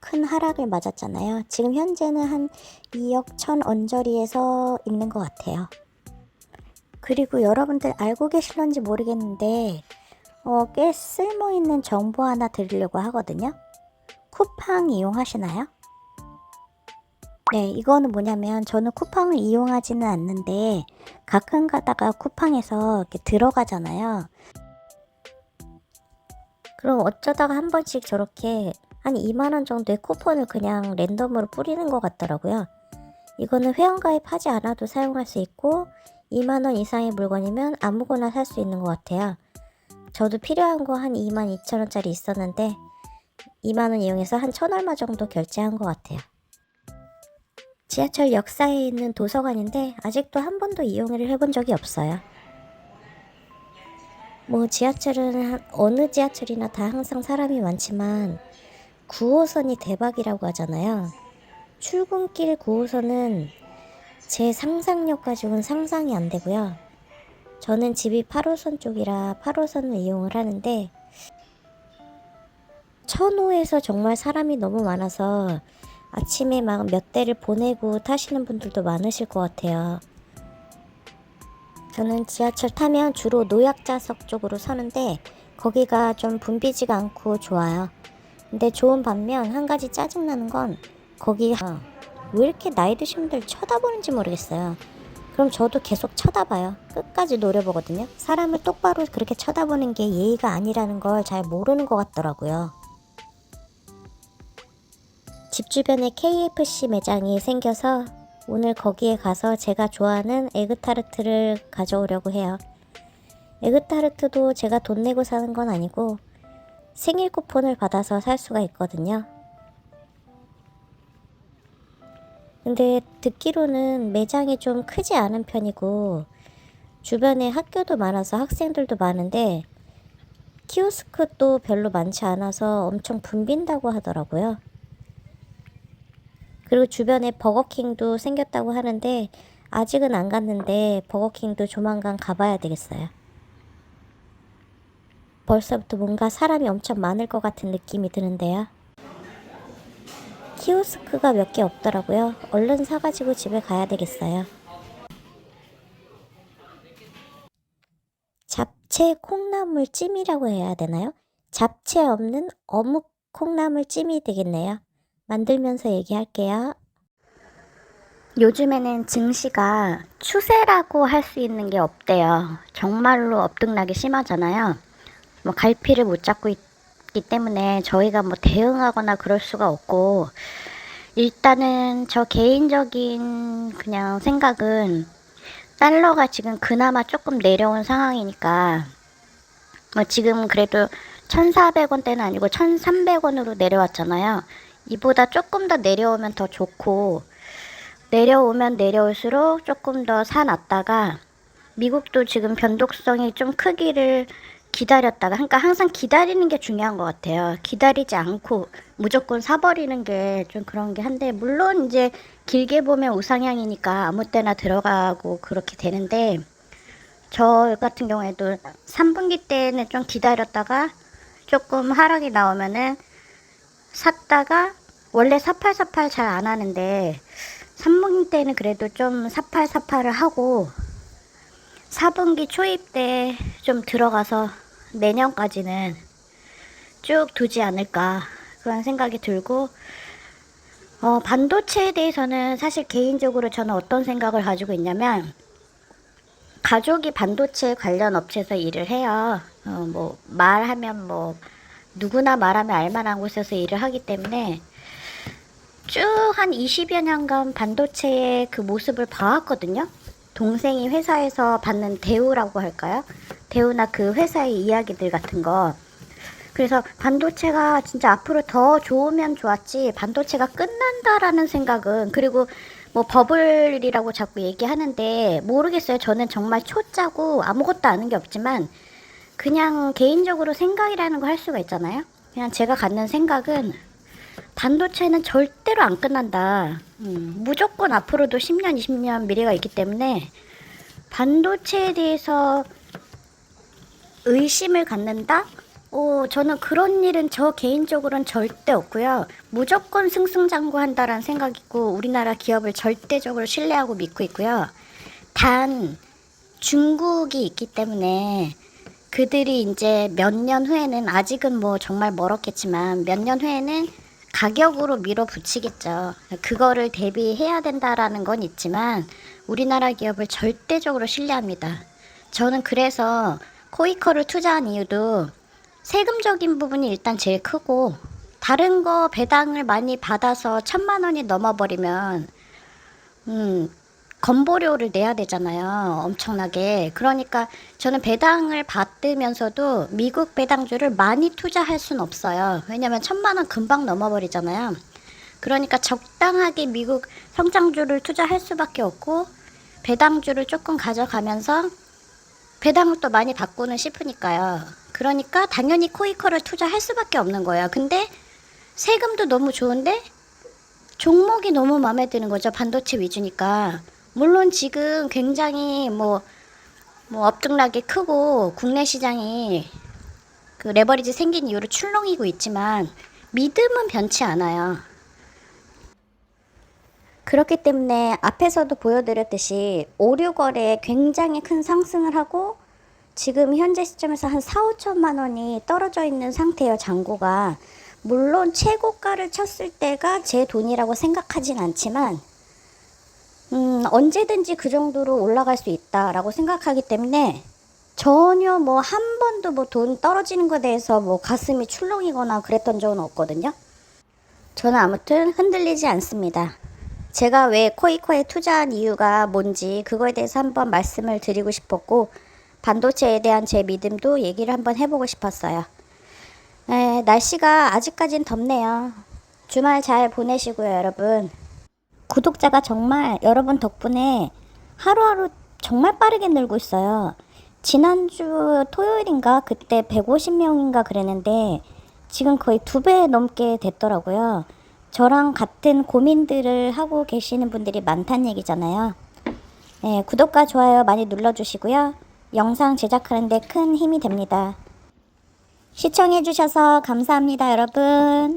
큰 하락을 맞았잖아요. 지금 현재는 한 2억 1천 언저리에서 있는 것 같아요. 그리고 여러분들 알고 계실런지 모르겠는데 꽤 쓸모있는 정보 하나 드리려고 하거든요. 쿠팡 이용하시나요? 네, 이거는 뭐냐면 저는 쿠팡을 이용하지는 않는데 가끔 가다가 쿠팡에서 이렇게 들어가잖아요. 그럼 어쩌다가 한 번씩 저렇게 한 2만원 정도의 쿠폰을 그냥 랜덤으로 뿌리는 것 같더라고요. 이거는 회원가입하지 않아도 사용할 수 있고 2만원 이상의 물건이면 아무거나 살 수 있는 것 같아요. 저도 필요한 거 한 22,000원짜리 있었는데 2만원 이용해서 한 1,000얼마 정도 결제한 것 같아요. 지하철 역사에 있는 도서관인데 아직도 한 번도 이용을 해본 적이 없어요. 뭐 지하철은 어느 지하철이나 다 항상 사람이 많지만 9호선이 대박이라고 하잖아요. 출근길 9호선은 제 상상력 가지고는 상상이 안 되고요. 저는 집이 8호선 쪽이라 8호선을 이용을 하는데 천호에서 정말 사람이 너무 많아서 아침에 막 몇 대를 보내고 타시는 분들도 많으실 것 같아요. 저는 지하철 타면 주로 노약자석 쪽으로 서는데 거기가 좀 붐비지가 않고 좋아요. 근데 좋은 반면 한 가지 짜증나는 건 거기가 왜 이렇게 나이 드신 분들 쳐다보는지 모르겠어요. 그럼 저도 계속 쳐다봐요. 끝까지 노려보거든요. 사람을 똑바로 그렇게 쳐다보는 게 예의가 아니라는 걸 잘 모르는 것 같더라고요. 집 주변에 KFC 매장이 생겨서 오늘 거기에 가서 제가 좋아하는 에그타르트를 가져오려고 해요. 에그타르트도 제가 돈 내고 사는 건 아니고 생일 쿠폰을 받아서 살 수가 있거든요. 근데 듣기로는 매장이 좀 크지 않은 편이고 주변에 학교도 많아서 학생들도 많은데 키오스크도 별로 많지 않아서 엄청 붐빈다고 하더라고요. 그리고 주변에 버거킹도 생겼다고 하는데 아직은 안 갔는데 버거킹도 조만간 가봐야 되겠어요. 벌써부터 뭔가 사람이 엄청 많을 것 같은 느낌이 드는데요. 키오스크가 몇 개 없더라고요. 얼른 사가지고 집에 가야 되겠어요. 잡채 콩나물 찜이라고 해야 되나요? 잡채 없는 어묵 콩나물 찜이 되겠네요. 만들면서 얘기할게요. 요즘에는 증시가 추세라고 할 수 있는 게 없대요. 정말로 엎드락이 심하잖아요. 뭐 갈피를 못 잡고 있기 때문에 저희가 뭐 대응하거나 그럴 수가 없고, 일단은 저 개인적인 그냥 생각은 달러가 지금 그나마 조금 내려온 상황이니까 뭐 지금 그래도 1,400원대는 아니고 1,300원으로 내려왔잖아요. 이보다 조금 더 내려오면 더 좋고, 내려오면 내려올수록 조금 더 사놨다가 미국도 지금 변동성이 좀 크기를 기다렸다가, 그러니까 항상 기다리는 게 중요한 것 같아요. 기다리지 않고 무조건 사버리는 게 좀 그런 게 한데, 물론 이제 길게 보면 우상향이니까 아무 때나 들어가고 그렇게 되는데, 저 같은 경우에도 3분기 때는 좀 기다렸다가 조금 하락이 나오면은 샀다가, 원래 4848 잘 안 하는데 3분기 때는 그래도 좀 4848을 하고 4분기 초입 때 좀 들어가서 내년까지는 쭉 두지 않을까 그런 생각이 들고, 반도체에 대해서는 사실 개인적으로 저는 어떤 생각을 가지고 있냐면, 가족이 반도체 관련 업체에서 일을 해요. 뭐 말하면 뭐 누구나 말하면 알만한 곳에서 일을 하기 때문에 쭉 한 20여 년간 반도체의 그 모습을 봐왔거든요. 동생이 회사에서 받는 대우라고 할까요? 대우나 그 회사의 이야기들 같은 거. 그래서 반도체가 진짜 앞으로 더 좋으면 좋았지, 반도체가 끝난다라는 생각은, 그리고 뭐 버블이라고 자꾸 얘기하는데 모르겠어요. 저는 정말 초짜고 아무것도 아는 게 없지만 그냥 개인적으로 생각이라는 거 할 수가 있잖아요. 그냥 제가 갖는 생각은 반도체는 절대로 안 끝난다. 무조건 앞으로도 10년, 20년 미래가 있기 때문에 반도체에 대해서 의심을 갖는다? 저는 그런 일은 저 개인적으로는 절대 없고요. 무조건 승승장구한다라는 생각이고 우리나라 기업을 절대적으로 신뢰하고 믿고 있고요. 단 중국이 있기 때문에 그들이 이제 몇 년 후에는 아직은 뭐 정말 멀었겠지만 몇 년 후에는 가격으로 밀어붙이겠죠. 그거를 대비해야 된다라는 건 있지만 우리나라 기업을 절대적으로 신뢰합니다. 저는 그래서 코이커를 투자한 이유도 세금적인 부분이 일단 제일 크고 다른 거 배당을 많이 받아서 1,000만 원이 넘어버리면 건보료를 내야 되잖아요. 엄청나게. 그러니까 저는 배당을 받으면서도 미국 배당주를 많이 투자할 순 없어요. 왜냐면 1,000만 원 금방 넘어버리잖아요. 그러니까 적당하게 미국 성장주를 투자할 수밖에 없고 배당주를 조금 가져가면서 배당을 또 많이 받고는 싶으니까요. 그러니까 당연히 코이커를 투자할 수밖에 없는 거예요. 근데 세금도 너무 좋은데 종목이 너무 마음에 드는 거죠. 반도체 위주니까. 물론 지금 굉장히 뭐 엄청나게 크고 국내 시장이 그 레버리지 생긴 이후로 출렁이고 있지만 믿음은 변치 않아요. 그렇기 때문에 앞에서도 보여드렸듯이 오류 거래에 굉장히 큰 상승을 하고 지금 현재 시점에서 한 4, 5천만 원이 떨어져 있는 상태예요. 잔고가. 물론 최고가를 쳤을 때가 제 돈이라고 생각하진 않지만 언제든지 그 정도로 올라갈 수 있다라고 생각하기 때문에 전혀 뭐 한 번도 뭐 돈 떨어지는 것에 대해서 뭐 가슴이 출렁이거나 그랬던 적은 없거든요. 저는 아무튼 흔들리지 않습니다. 제가 왜 코이코에 투자한 이유가 뭔지 그거에 대해서 한번 말씀을 드리고 싶었고 반도체에 대한 제 믿음도 얘기를 한번 해보고 싶었어요. 날씨가 아직까진 덥네요. 주말 잘 보내시고요, 여러분. 구독자가 정말 여러분 덕분에 하루하루 정말 빠르게 늘고 있어요. 지난주 토요일인가 그때 150명인가 그랬는데 지금 거의 2배 넘게 됐더라고요. 저랑 같은 고민들을 하고 계시는 분들이 많다는 얘기잖아요. 구독과 좋아요 많이 눌러주시고요. 영상 제작하는데 큰 힘이 됩니다. 시청해주셔서 감사합니다, 여러분.